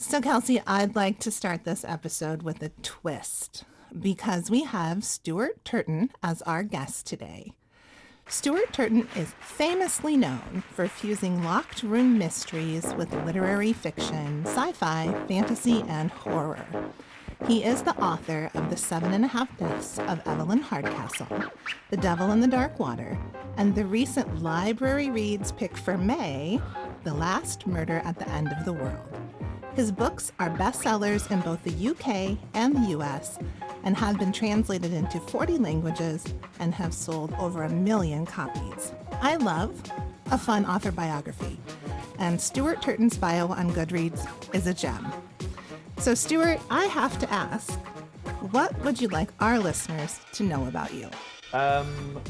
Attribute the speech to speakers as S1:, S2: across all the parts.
S1: So, Kelsey, I'd like to start this episode with a twist because we have Stuart Turton as our guest today. Stuart Turton is famously known for fusing locked room mysteries with literary fiction, sci-fi, fantasy, and horror. He is the author of The 7.5 Deaths of Evelyn Hardcastle, The Devil in the Dark Water, and the recent Library Reads pick for May, The Last Murder at the End of the World. His books are bestsellers in both the UK and the US and have been translated into 40 languages and have sold over 1 million copies. I love a fun author biography, and Stuart Turton's bio on Goodreads is a gem. So Stuart, I have to ask, what would you like our listeners to know about you?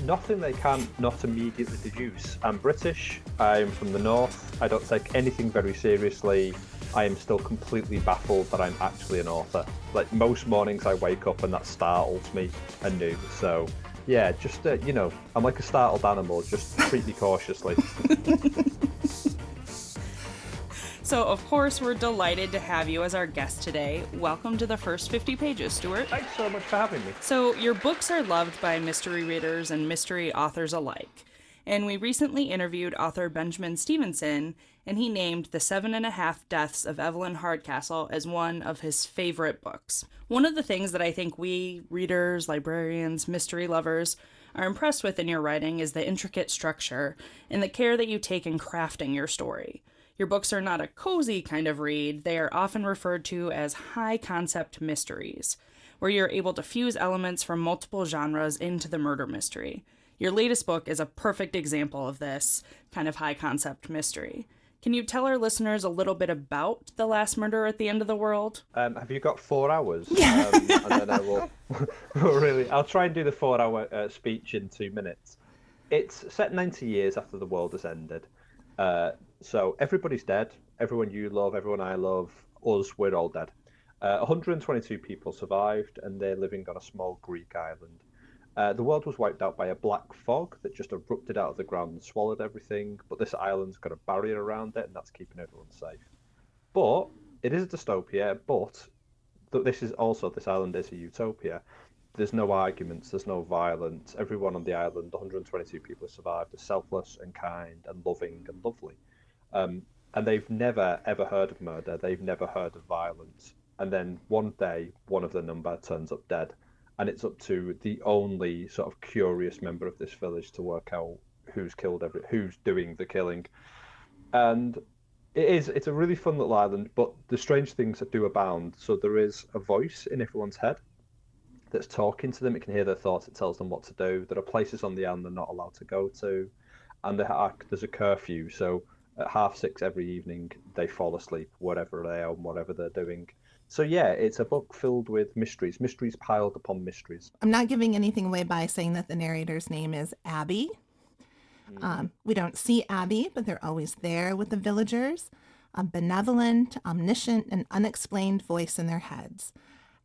S2: Nothing they can't not immediately deduce. I'm British, I'm from the north, I don't take anything very seriously. I am still completely baffled that I'm actually an author. Like, most mornings I wake up and that startles me anew. So, yeah, just, I'm like a startled animal. Just treat me cautiously.
S3: So, of course, we're delighted to have you as our guest today. Welcome to the first 50 pages, Stuart.
S2: Thanks so much for having me.
S3: So, your books are loved by mystery readers and mystery authors alike. And we recently interviewed author Benjamin Stevenson, and he named The 7.5 Deaths of Evelyn Hardcastle as one of his favorite books. One of the things that I think we readers, librarians, mystery lovers are impressed with in your writing is the intricate structure and the care that you take in crafting your story. Your books are not a cozy kind of read. They are often referred to as high-concept mysteries, where you're able to fuse elements from multiple genres into the murder mystery. Your latest book is a perfect example of this kind of high-concept mystery. Can you tell our listeners a little bit about The Last Murder at the End of the World?
S2: Have you got 4 hours? And then I will really. I'll try and do the 4-hour speech in 2 minutes. It's set 90 years after the world has ended. So everybody's dead. Everyone you love, everyone I love, us, we're all dead. 122 people survived, and they're living on a small Greek island. The world was wiped out by a black fog that just erupted out of the ground and swallowed everything, but this island's got a barrier around it, and that's keeping everyone safe. But it is a dystopia, but this island is a utopia. There's no arguments, there's no violence. Everyone on the island, 122 people who survived, are selfless and kind and loving and lovely. And they've never, ever heard of murder. They've never heard of violence. And then one day, one of the number turns up dead. And it's up to the only sort of curious member of this village to work out who's doing the killing. And it's a really fun little island, but the strange things that do abound. So there is a voice in everyone's head that's talking to them. It can hear their thoughts. It tells them what to do. There are places on the island they're not allowed to go to. And there's a curfew. So at 6:30 every evening, they fall asleep, whatever they are and whatever they're doing. So yeah, it's a book filled with mysteries piled upon mysteries.
S1: I'm not giving anything away by saying that the narrator's name is Abby. We don't see Abby, but they're always there with the villagers, a benevolent, omniscient, and unexplained voice in their heads.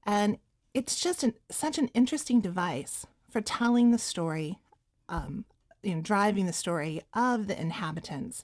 S1: And it's just such an interesting device for telling the story, driving the story of the inhabitants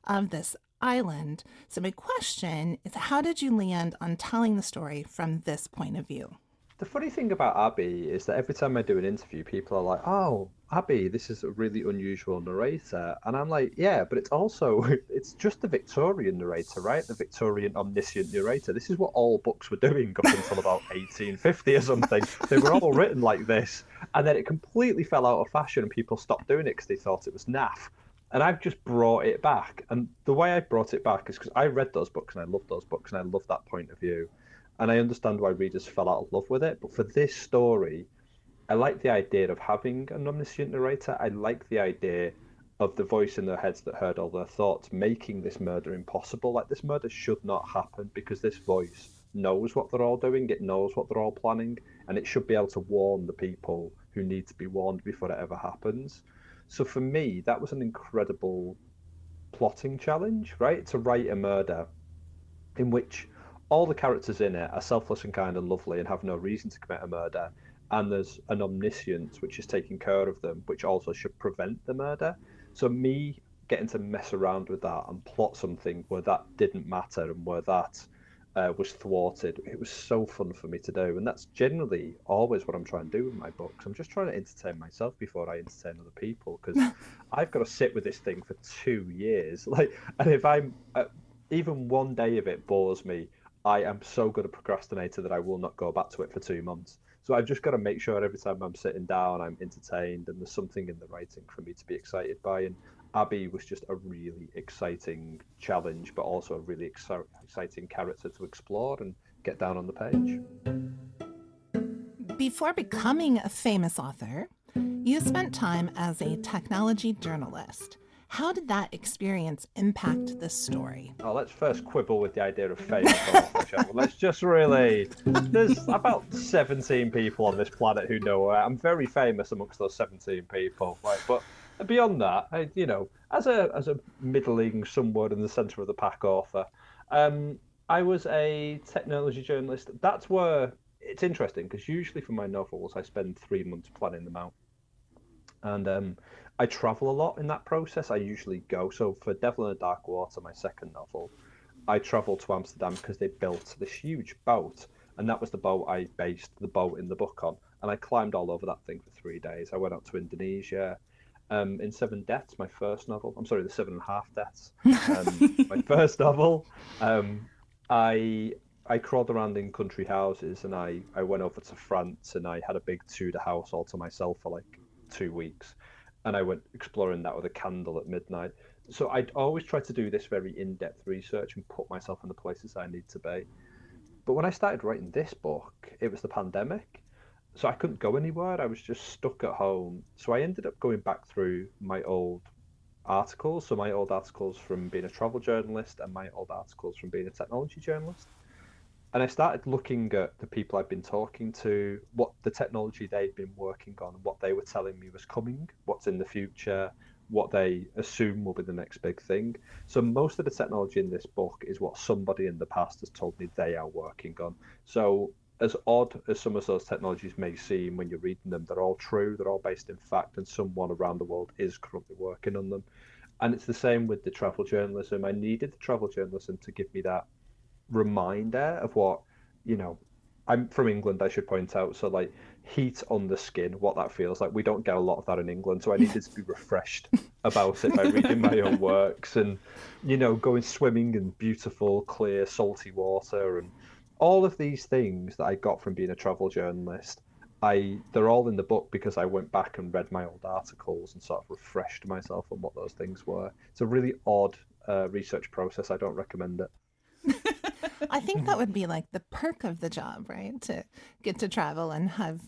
S1: of this island. So my question is, how did you land on telling the story from this point of view?
S2: The funny thing about Abby is that every time I do an interview, people are like, "Oh, Abby, this is a really unusual narrator." And I'm like, yeah, but it's just the Victorian narrator, right? The Victorian omniscient narrator. This is what all books were doing up until about 1850 or something. They were all written like this. And then it completely fell out of fashion and people stopped doing it because they thought it was naff. And I've just brought it back. And the way I brought it back is because I read those books and I loved those books and I love that point of view. And I understand why readers fell out of love with it. But for this story, I like the idea of having an omniscient narrator. I like the idea of the voice in their heads that heard all their thoughts making this murder impossible. Like, this murder should not happen because this voice knows what they're all doing. It knows what they're all planning. And it should be able to warn the people who need to be warned before it ever happens. So for me, that was an incredible plotting challenge, right? To write a murder in which all the characters in it are selfless and kind and lovely and have no reason to commit a murder. And there's an omniscience which is taking care of them, which also should prevent the murder. So me getting to mess around with that and plot something where that didn't matter and where that was thwarted. It was so fun for me to do, and that's generally always what I'm trying to do with my books. I'm just trying to entertain myself before I entertain other people, because I've got to sit with this thing for 2 years. And if I'm even one day of it bores me, I am so good a procrastinator that I will not go back to it for 2 months. So I've just got to make sure every time I'm sitting down, I'm entertained, and there's something in the writing for me to be excited by. And Abby was just a really exciting challenge, but also a really exciting character to explore and get down on the page.
S1: Before becoming a famous author, you spent time as a technology journalist. How did that experience impact this story?
S2: Oh, let's first quibble with the idea of famous author, shall we? Let's just really... There's about 17 people on this planet who know her. I'm very famous amongst those 17 people, right? But beyond that, as a middling, somewhat in the centre of the pack author, I was a technology journalist. That's where it's interesting, because usually for my novels, I spend 3 months planning them out. And I travel a lot in that process. I usually go. So for Devil in the Dark Water, my second novel, I travelled to Amsterdam because they built this huge boat. And that was the boat I based the boat in the book on. And I climbed all over that thing for 3 days. I went out to Indonesia. In Seven Deaths, my first novel. I'm sorry, the 7.5 Deaths. My first novel. I crawled around in country houses, and I went over to France, and I had a big Tudor house all to myself for like 2 weeks. And I went exploring that with a candle at midnight. So I'd always try to do this very in-depth research and put myself in the places I need to be. But when I started writing this book, it was the pandemic. So I couldn't go anywhere. I was just stuck at home. So I ended up going back through my old articles. So my old articles from being a travel journalist and my old articles from being a technology journalist. And I started looking at the people I'd been talking to, what the technology they'd been working on, what they were telling me was coming, what's in the future, what they assume will be the next big thing. So most of the technology in this book is what somebody in the past has told me they are working on. So as odd as some of those technologies may seem when you're reading them, they're all true, they're all based in fact, and someone around the world is currently working on them. And it's the same with the travel journalism. I needed the travel journalism to give me that reminder of what, I'm from England, I should point out, so like heat on the skin, what that feels like. We don't get a lot of that in England, so I needed to be refreshed about it by reading my own works and going swimming in beautiful clear salty water, and all of these things that I got from being a travel journalist. They're all in the book because I went back and read my old articles and sort of refreshed myself on what those things were. It's a really odd research process. I don't recommend it.
S1: I think that would be like the perk of the job, right? To get to travel and have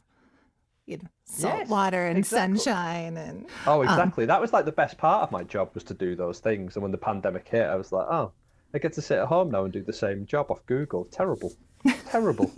S1: salt
S2: Yes,
S1: water and
S2: exactly.
S1: sunshine and
S2: Oh, exactly. That was like the best part of my job, was to do those things. And when the pandemic hit, I was like, oh, I get to sit at home now and do the same job off Google. Terrible. Terrible.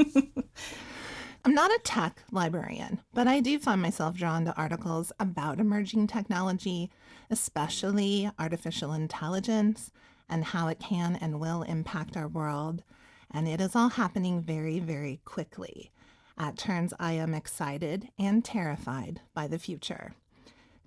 S1: I'm not a tech librarian, but I do find myself drawn to articles about emerging technology, especially artificial intelligence and how it can and will impact our world. And it is all happening very, very quickly. At turns, I am excited and terrified by the future.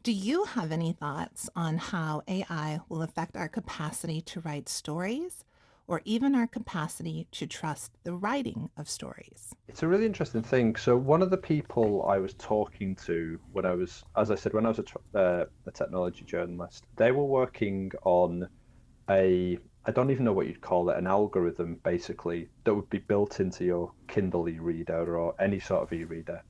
S1: Do you have any thoughts on how AI will affect our capacity to write stories, or even our capacity to trust the writing of stories?
S2: It's a really interesting thing. So one of the people I was talking to when I was, as I said, when I was a technology journalist, they were working on I don't even know what you'd call it, an algorithm basically that would be built into your Kindle e-reader or any sort of e-reader.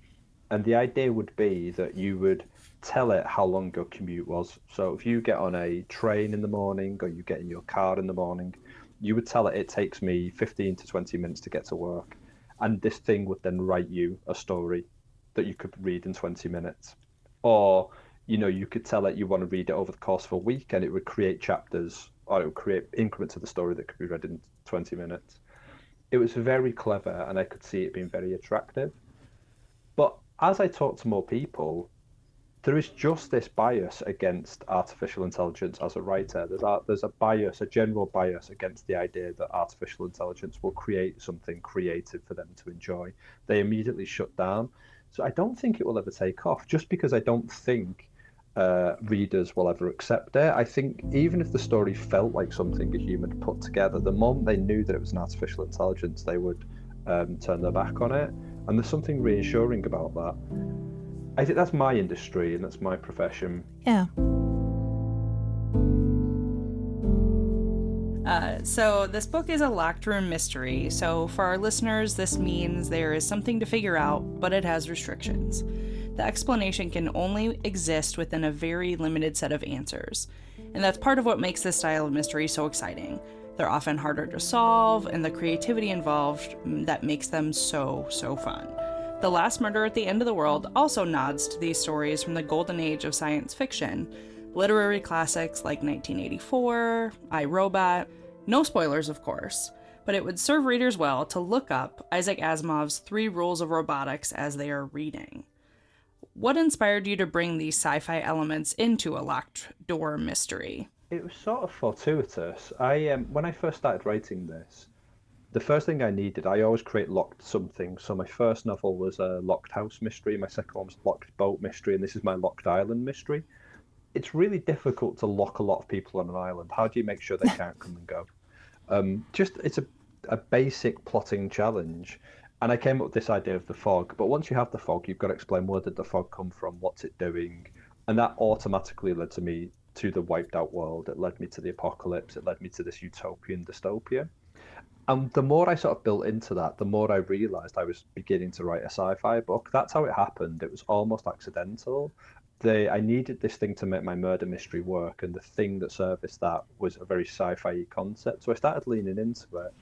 S2: And the idea would be that you would tell it how long your commute was. So if you get on a train in the morning or you get in your car in the morning, you would tell it takes me 15 to 20 minutes to get to work. And this thing would then write you a story that you could read in 20 minutes. Or, you could tell it you want to read it over the course of a week, and it would create chapters, or it would create increments of the story that could be read in 20 minutes. It was very clever, and I could see it being very attractive. But as I talk to more people, there is just this bias against artificial intelligence as a writer. There's a bias, a general bias against the idea that artificial intelligence will create something creative for them to enjoy. They immediately shut down. So I don't think it will ever take off, just because I don't think readers will ever accept it. I think even if the story felt like something a human had put together, the moment they knew that it was an artificial intelligence, they would turn their back on it. And there's something reassuring about that. I think that's my industry and that's my profession.
S1: Yeah.
S3: So this book is a locked room mystery. So for our listeners, this means there is something to figure out, but it has restrictions. The explanation can only exist within a very limited set of answers. And that's part of what makes this style of mystery so exciting. They're often harder to solve, and the creativity involved that makes them so fun. The Last Murder at the End of the World also nods to these stories from the golden age of science fiction. Literary classics like 1984, I, Robot. No spoilers, of course, but it would serve readers well to look up Isaac Asimov's 3 Rules of Robotics as they are reading. What inspired you to bring these sci-fi elements into a locked door mystery?
S2: It was sort of fortuitous. When I first started writing this, the first thing I needed, I always create locked something. So my first novel was a locked house mystery, my second one was locked boat mystery, and this is my locked island mystery. It's really difficult to lock a lot of people on an island. How do you make sure they can't come and go? It's a basic plotting challenge. And I came up with this idea of the fog. But once you have the fog, you've got to explain where did the fog come from, what's it doing? And that automatically led to me to the wiped out world. It led me to the apocalypse. It led me to this utopian dystopia. And the more I sort of built into that, the more I realized I was beginning to write a sci-fi book. That's how it happened. It was almost accidental. I needed this thing to make my murder mystery work, and the thing that serviced that was a very sci-fi concept. So I started leaning into it.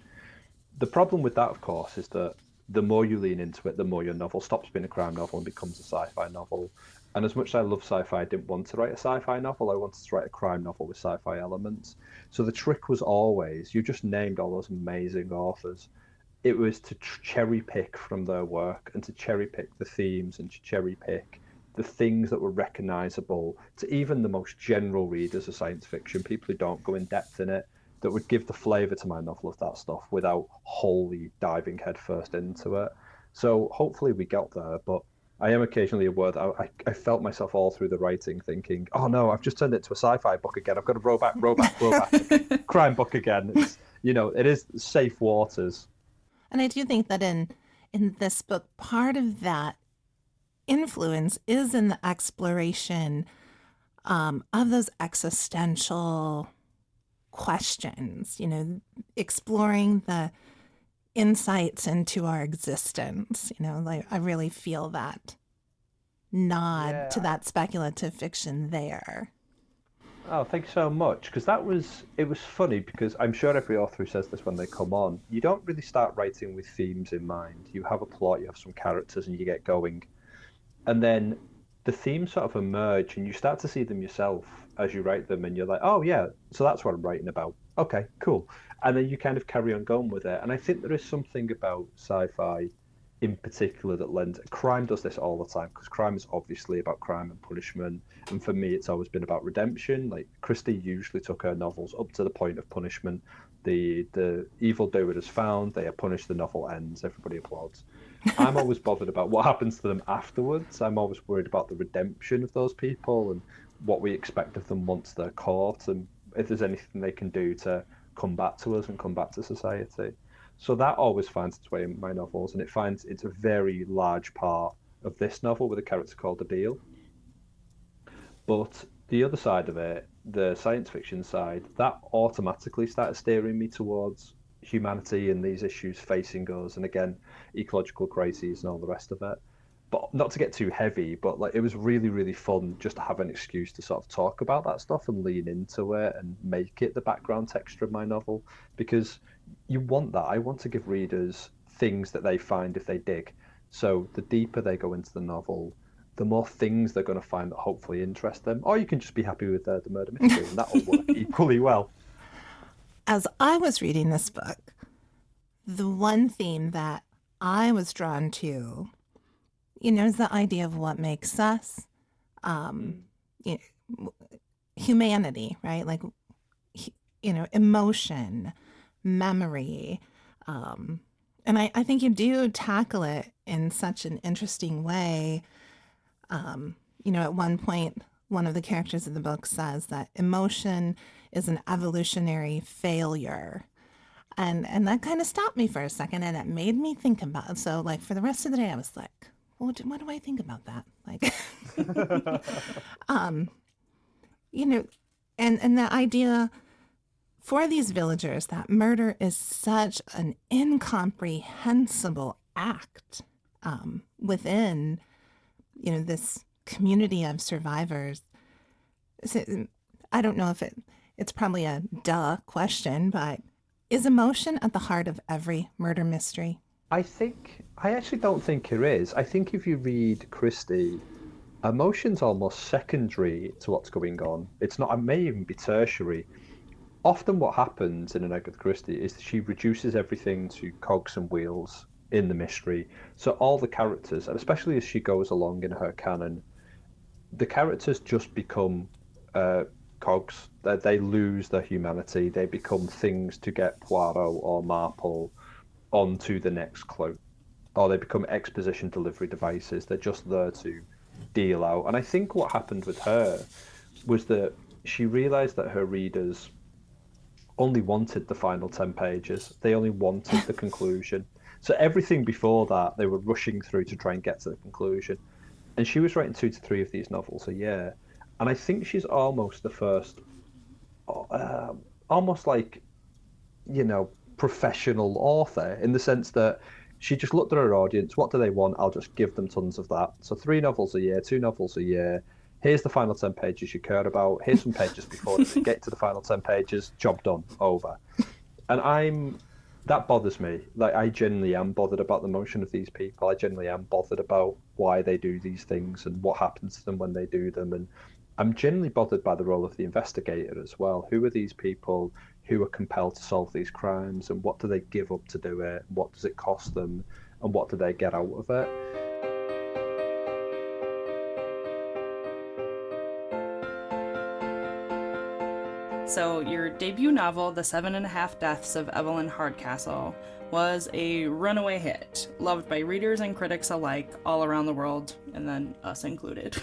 S2: The problem with that, of course, is that the more you lean into it, the more your novel stops being a crime novel and becomes a sci-fi novel. And as much as I love sci-fi, I didn't want to write a sci-fi novel. I wanted to write a crime novel with sci-fi elements. So the trick was always, you just named all those amazing authors. It was to cherry pick from their work and to cherry pick the themes and to cherry pick the things that were recognizable to even the most general readers of science fiction, people who don't go in depth in it, that would give the flavor to my novel of that stuff without wholly diving headfirst into it. So hopefully we got there, but I am occasionally aware that I felt myself all through the writing thinking, oh no, I've just turned it into a sci-fi book again. I've got a robot crime book again. It's, it is safe waters.
S1: And I do think that in this book, part of that influence is in the exploration of those existential questions, exploring the insights into our existence. I really feel that nod to that speculative fiction there.
S2: Oh, thank you so much. Because it was funny because I'm sure every author who says this when they come on, you don't really start writing with themes in mind. You have a plot, you have some characters, and you get going. And then the themes sort of emerge and you start to see them yourself as you write them, and you're like, oh yeah, so that's what I'm writing about. Okay, cool. And then you kind of carry on going with it. And I think there is something about sci-fi in particular that lends... Crime does this all the time, because crime is obviously about crime and punishment. And for me, it's always been about redemption. Like, Christie usually took her novels up to the point of punishment. The evildoer is found, they are punished, the novel ends, everybody applauds. I'm always bothered about what happens to them afterwards. I'm always worried about the redemption of those people and what we expect of them once they're caught, and if there's anything they can do to come back to us and come back to society. So that always finds its way in my novels, and it's a very large part of this novel with a character called Adil. But the other side of it, the science fiction side, that automatically started steering me towards humanity and these issues facing us, and again, ecological crises and all the rest of it. But not to get too heavy, but it was really, really fun just to have an excuse to sort of talk about that stuff and lean into it and make it the background texture of my novel, because you want that. I want to give readers things that they find if they dig. So the deeper they go into the novel, the more things they're going to find that hopefully interest them. Or you can just be happy with the murder mystery, and that will work equally well.
S1: As I was reading this book, the one theme that I was drawn to, is the idea of what makes us, humanity, right? Emotion, memory. And I think you do tackle it in such an interesting way. At one point, one of the characters in the book says that emotion is an evolutionary failure. And that kind of stopped me for a second, and it made me think about it. So, like, for the rest of the day, I was like, well, what do I think about that? Like, you know, and the idea for these villagers that murder is such an incomprehensible act within, this community of survivors. So, I don't know if it's probably a duh question, but is emotion at the heart of every murder mystery?
S2: I actually don't think it is. I think if you read Christie, emotion's almost secondary to what's going on. It's not, it may even be tertiary. Often what happens in an Agatha Christie is that she reduces everything to cogs and wheels in the mystery. So all the characters, and especially as she goes along in her canon, the characters just become cogs. They lose their humanity. They become things to get Poirot or Marple onto the next clue, or they become exposition delivery devices. They're just there to deal out. And I think what happened with her was that she realized that her readers only wanted the final 10 pages. They only wanted the conclusion. So everything before that, they were rushing through to try and get to the conclusion. And she was writing 2 to 3 of these novels a year. And I think she's almost the first, almost like, professional author, in the sense that she just looked at her audience. What do they want? I'll just give them tons of that. So 3 novels a year, 2 novels a year. Here's the final 10 pages you care about. Here's some pages before it. Get to the final 10 pages. Job done. Over. And that bothers me. Like, I genuinely am bothered about the motion of these people. I genuinely am bothered about why they do these things and what happens to them when they do them. And I'm genuinely bothered by the role of the investigator as well. Who are these people who are compelled to solve these crimes, and what do they give up to do it? What does it cost them, and what do they get out of it?
S3: So your debut novel, The 7.5 Deaths of Evelyn Hardcastle, was a runaway hit, loved by readers and critics alike all around the world, and then us included.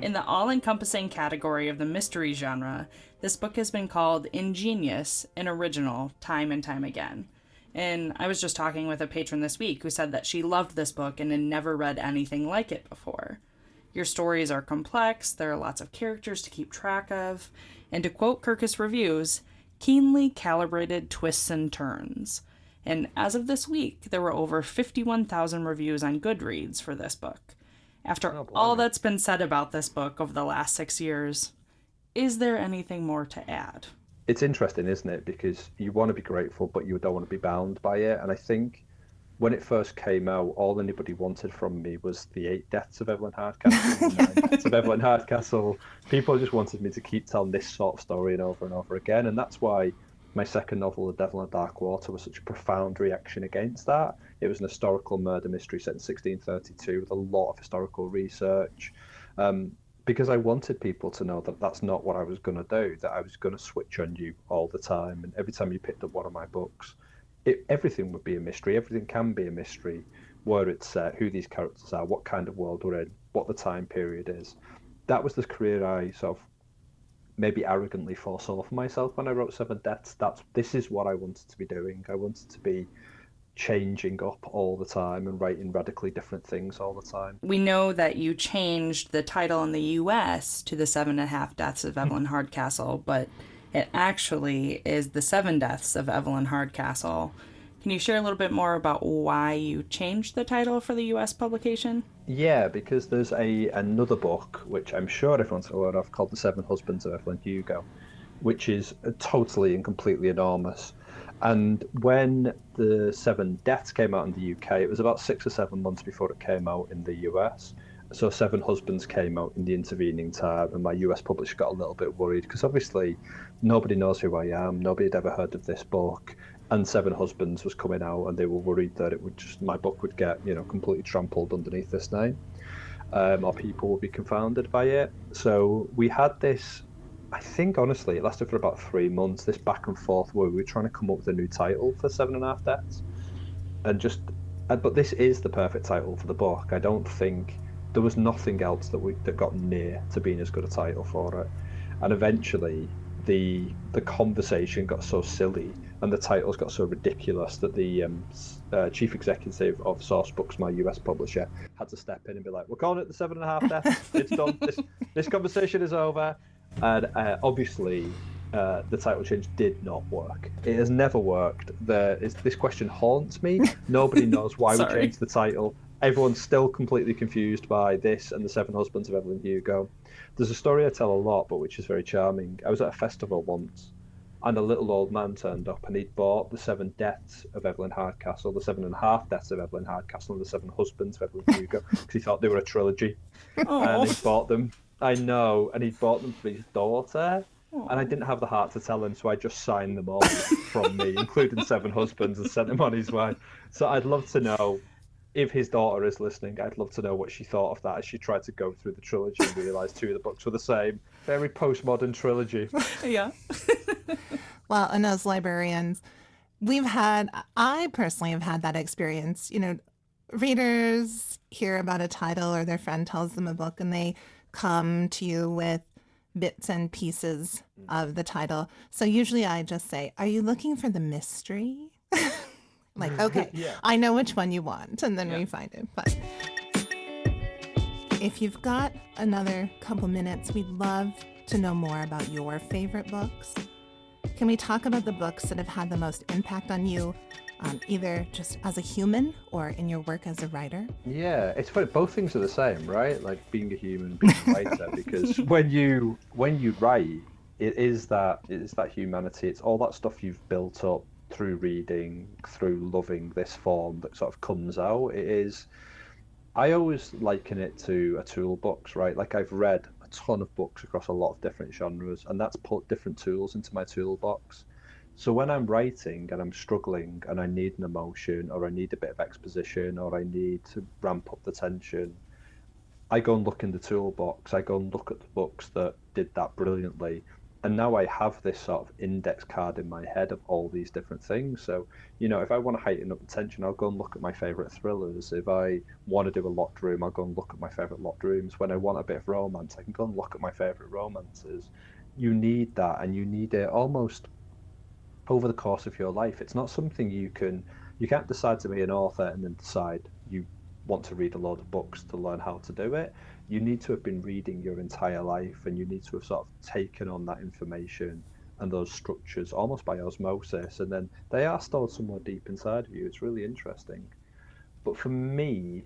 S3: In the all-encompassing category of the mystery genre, this book has been called ingenious and original time and time again. And I was just talking with a patron this week who said that she loved this book and had never read anything like it before. Your stories are complex, there are lots of characters to keep track of, and to quote Kirkus Reviews, keenly calibrated twists and turns. And as of this week, there were over 51,000 reviews on Goodreads for this book. After all that's been said about this book over the last 6 years, is there anything more to add?
S2: It's interesting, isn't it? Because you want to be grateful, but you don't want to be bound by it. And I think when it first came out, all anybody wanted from me was the 8 deaths of Evelyn Hardcastle, the 9 deaths of Evelyn Hardcastle. People just wanted me to keep telling this sort of story and over again. And that's why my second novel, The Devil in the Dark Water, was such a profound reaction against that. It was an historical murder mystery set in 1632 with a lot of historical research. Because I wanted people to know that that's not what I was going to do, that I was going to switch on you all the time. And every time you picked up one of my books, everything would be a mystery. Everything can be a mystery. Where it's set, who these characters are, what kind of world we're in, what the time period is. That was the career I sort of maybe arrogantly foresaw for myself when I wrote 7 Deaths. This is what I wanted to be doing. I wanted to be changing up all the time and writing radically different things all the time.
S3: We know that you changed the title in the US to The 7.5 Deaths of Evelyn Hardcastle, but it actually is The 7 Deaths of Evelyn Hardcastle. Can you share a little bit more about why you changed the title for the US publication?
S2: Yeah, because there's another book, which I'm sure everyone's aware of, called The 7 Husbands of Evelyn Hugo, which is totally and completely enormous. And when the 7 Deaths came out in the UK, it was about 6 or 7 months before it came out in the US. So 7 Husbands came out in the intervening time, and my US publisher got a little bit worried because obviously nobody knows who I am, nobody had ever heard of this book, and 7 Husbands was coming out, and they were worried that my book would get completely trampled underneath this name, or people would be confounded by it. So we had this, I think honestly it lasted for about 3 months, this back and forth where we were trying to come up with a new title for 7.5 Deaths, but this is the perfect title for the book. I don't think there was nothing else that got near to being as good a title for it. And eventually, the conversation got so silly and the titles got so ridiculous that the chief executive of Source Books, my US publisher, had to step in and be like, "We're calling it the 7.5 Deaths. It's done. This conversation is over." And obviously, the title change did not work. It has never worked. This question haunts me. Nobody knows why we changed the title. Everyone's still completely confused by this and the Seven Husbands of Evelyn Hugo. There's a story I tell a lot, but which is very charming. I was at a festival once, and a little old man turned up, and he'd bought the 7 Deaths of Evelyn Hardcastle, the 7.5 Deaths of Evelyn Hardcastle, and the 7 Husbands of Evelyn Hugo, because he thought they were a trilogy. And he bought them. I know, and he'd bought them for his daughter. And I didn't have the heart to tell him, so I just signed them all from me, including 7 Husbands, and sent him on his way. So I'd love to know, if his daughter is listening, I'd love to know what she thought of that as she tried to go through the trilogy and realised 2 of the books were the same. Very postmodern trilogy.
S3: Yeah.
S1: Well, and as librarians, I personally have had that experience. Readers hear about a title or their friend tells them a book and they come to you with bits and pieces of the title. So usually I just say, "Are you looking for the mystery?" Like, okay, I know which one you want, and then we find it. But if you've got another couple minutes, we'd love to know more about your favorite books. Can we talk about the books that have had the most impact on you, either just as a human or in your work as a writer?
S2: Yeah, it's funny. Both things are the same, right? Like being a human, being a writer. Because when you write, it is that humanity. It's all that stuff you've built up through reading, through loving this form that sort of comes out. It is. I always liken it to a toolbox, right? Like I've read a ton of books across a lot of different genres, and that's put different tools into my toolbox. So when I'm writing and I'm struggling and I need an emotion or I need a bit of exposition or I need to ramp up the tension, I go and look in the toolbox. I go and look at the books that did that brilliantly. And now I have this sort of index card in my head of all these different things. So, if I want to heighten up the tension, I'll go and look at my favourite thrillers. If I want to do a locked room, I'll go and look at my favourite locked rooms. When I want a bit of romance, I can go and look at my favourite romances. You need that, and you need it almost over the course of your life. It's not something you can't decide to be an author and then decide you want to read a load of books to learn how to do it. You need to have been reading your entire life, and you need to have sort of taken on that information and those structures almost by osmosis, and then they are stored somewhere deep inside of you. It's really interesting. But for me,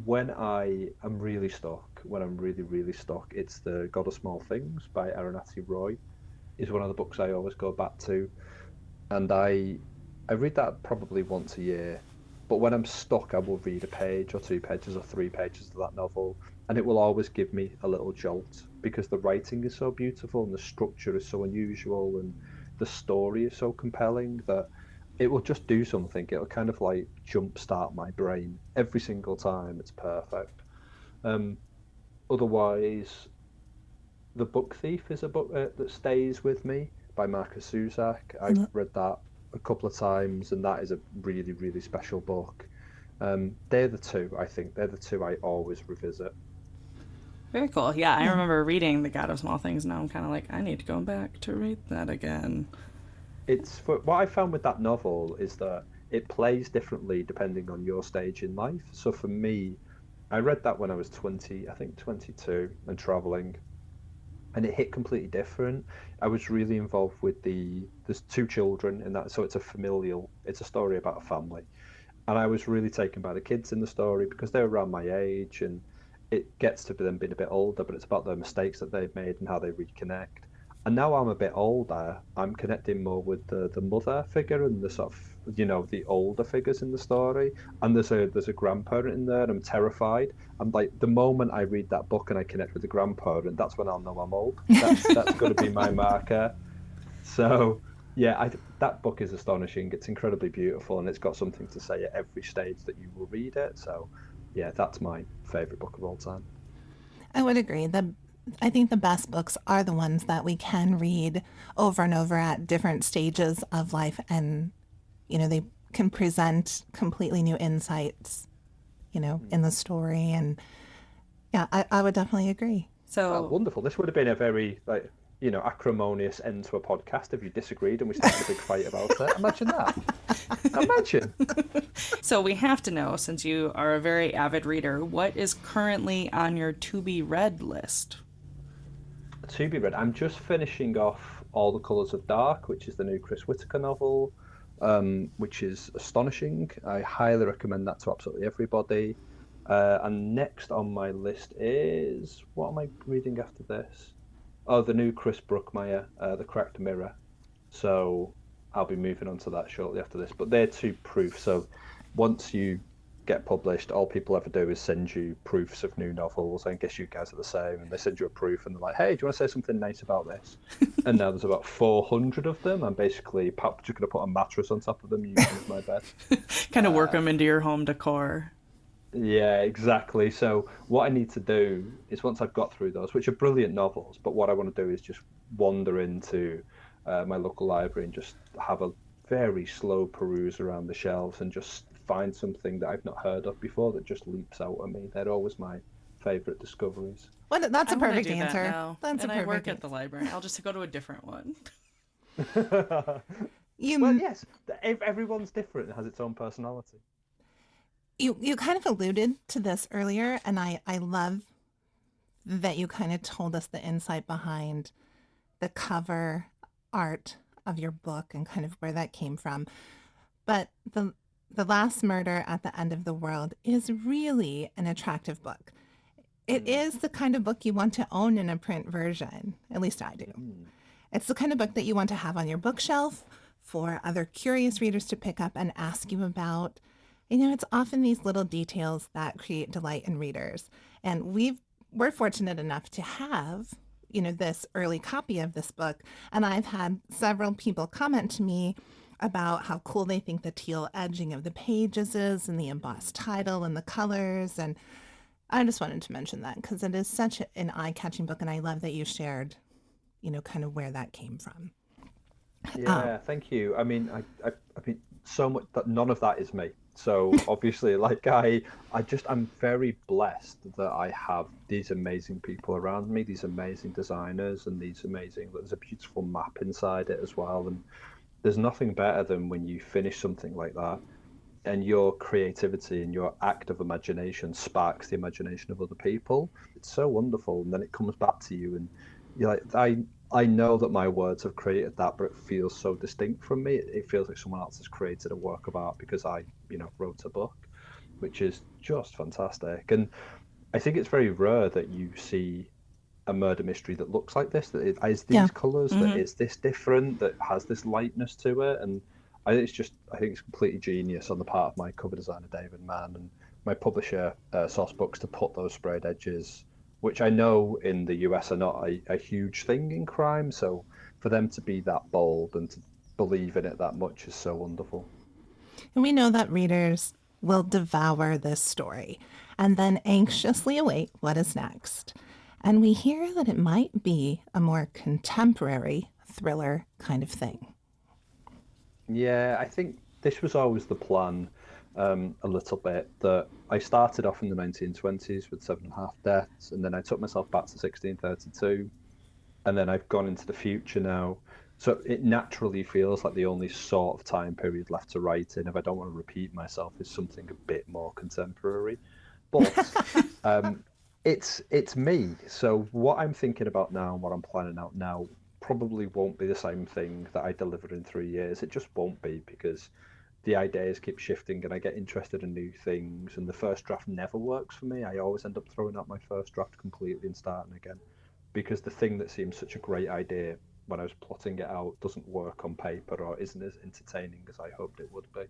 S2: when I am really stuck, when I'm really, really stuck, it's The God of Small Things by Arunati Roy is one of the books I always go back to. And I read that probably once a year. But when I'm stuck, I will read a page or 2 pages or 3 pages of that novel, and it will always give me a little jolt because the writing is so beautiful and the structure is so unusual and the story is so compelling that it will just do something. It'll kind of like jumpstart my brain every single time. It's perfect. Otherwise, The Book Thief is a book that stays with me by Marcus Zusak. I've read that a couple of times, and that is a really, really special book. They're the two, I think. They're the two I always revisit.
S3: Very cool. Yeah, I remember reading The God of Small Things. Now I'm kind of like, I need to go back to read that again.
S2: What I found with that novel is that it plays differently depending on your stage in life. So for me, I read that when I was 22 and traveling, and it hit completely different. I was really involved with there's 2 children in that, so it's a story about a family. And I was really taken by the kids in the story because they were around my age, and it gets to them being a bit older, but it's about the mistakes that they've made and how they reconnect. And now I'm a bit older, I'm connecting more with the mother figure and the sort of, the older figures in the story. And there's a grandparent in there, and I'm terrified. I'm like, the moment I read that book and I connect with the grandparent, that's when I'll know I'm old. That's going to be my marker. So, yeah, that book is astonishing. It's incredibly beautiful, and it's got something to say at every stage that you will read it. So, yeah, that's my favourite book of all time.
S1: I would agree. I think the best books are the ones that we can read over and over at different stages of life, and they can present completely new insights in the story. And Yeah, I would definitely agree.
S3: So
S2: Wonderful. This would have been a very acrimonious end to a podcast if you disagreed and we started a big fight about it. Imagine that. Imagine.
S3: So we have to know, since you are a very avid reader, what is currently on your to-be-read list?
S2: To be read. I'm just finishing off All the Colours of Dark, which is the new Chris Whitaker novel, which is astonishing. I highly recommend that to absolutely everybody. And next on my list is... What am I reading after this? Oh, the new Chris Brookmeyer, The Cracked Mirror. So I'll be moving on to that shortly after this. But they're two proofs. So once you get published, all people ever do is send you proofs of new novels. I guess you guys are the same. And they send you a proof and they're like, hey, do you want to say something nice about this? And now there's about 400 of them. I'm basically just going to put a mattress on top of them using as my bed.
S3: Kind of work them into your home decor.
S2: Yeah, exactly. So what I need to do is, once I've got through those, which are brilliant novels, but what I want to do is just wander into my local library and just have a very slow peruse around the shelves and just find something that I've not heard of before that just leaps out at me. They're always my favourite discoveries.
S1: Well, that's a perfect
S3: I
S1: answer.
S3: Now.
S1: That's
S3: and
S1: a
S3: I
S1: perfect
S3: work at
S1: answer.
S3: the library. I'll just go to a different one.
S2: Well, yes, everyone's different and has its own personality.
S1: You kind of alluded to this earlier, and I love that you kind of told us the insight behind the cover art of your book and kind of where that came from. But the Last Murder at the End of the World is really an attractive book. It is the kind of book you want to own in a print version. At least I do. It's the kind of book that you want to have on your bookshelf for other curious readers to pick up and ask you about. You know, it's often these little details that create delight in readers. And we're fortunate enough to have, you know, this early copy of this book. And I've had several people comment to me about how cool they think the teal edging of the pages is and the embossed title and the colors. And I just wanted to mention that because it is such an eye-catching book. And I love that you shared, you know, kind of where that came from.
S2: Yeah, thank you. I mean, I mean, so much that none of that is me. So obviously, like I'm very blessed that I have these amazing people around me, these amazing designers, and there's a beautiful map inside it as well. And there's nothing better than when you finish something like that and your creativity and your active imagination sparks the imagination of other people. It's so wonderful. And then it comes back to you and you're like, I know that my words have created that, but it feels so distinct from me. It feels like someone else has created a work of art because I, wrote a book, which is just fantastic. And I think it's very rare that you see a murder mystery that looks like this, that it has these colours, that is this different, that has this lightness to it. And I think it's completely genius on the part of my cover designer, David Mann, and my publisher, Source Books, to put those sprayed edges, which I know in the US are not a huge thing in crime. So for them to be that bold and to believe in it that much is so wonderful.
S1: And we know that readers will devour this story and then anxiously await what is next. And we hear that it might be a more contemporary thriller kind of thing.
S2: Yeah, I think this was always the plan. A little bit, that I started off in the 1920s with 7.5 Deaths, and then I took myself back to 1632, and then I've gone into the future now. So it naturally feels like the only sort of time period left to write in, if I don't want to repeat myself, is something a bit more contemporary. But it's me. So what I'm thinking about now and what I'm planning out now probably won't be the same thing that I delivered in 3 years. It just won't be, because the ideas keep shifting and I get interested in new things, and the first draft never works for me. I always end up throwing out my first draft completely and starting again, because the thing that seems such a great idea when I was plotting it out doesn't work on paper or isn't as entertaining as I hoped it would be.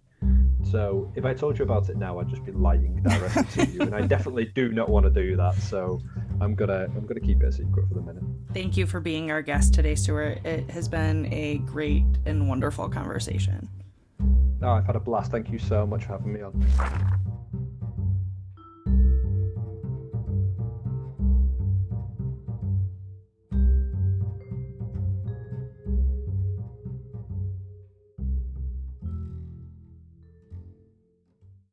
S2: So if I told you about it now, I'd just be lying directly to you, and I definitely do not want to do that. So I'm gonna keep it a secret for the minute.
S3: Thank you for being our guest today, Stuart. It has been a great and wonderful conversation.
S2: No, I've had a blast. Thank you so much for having me on.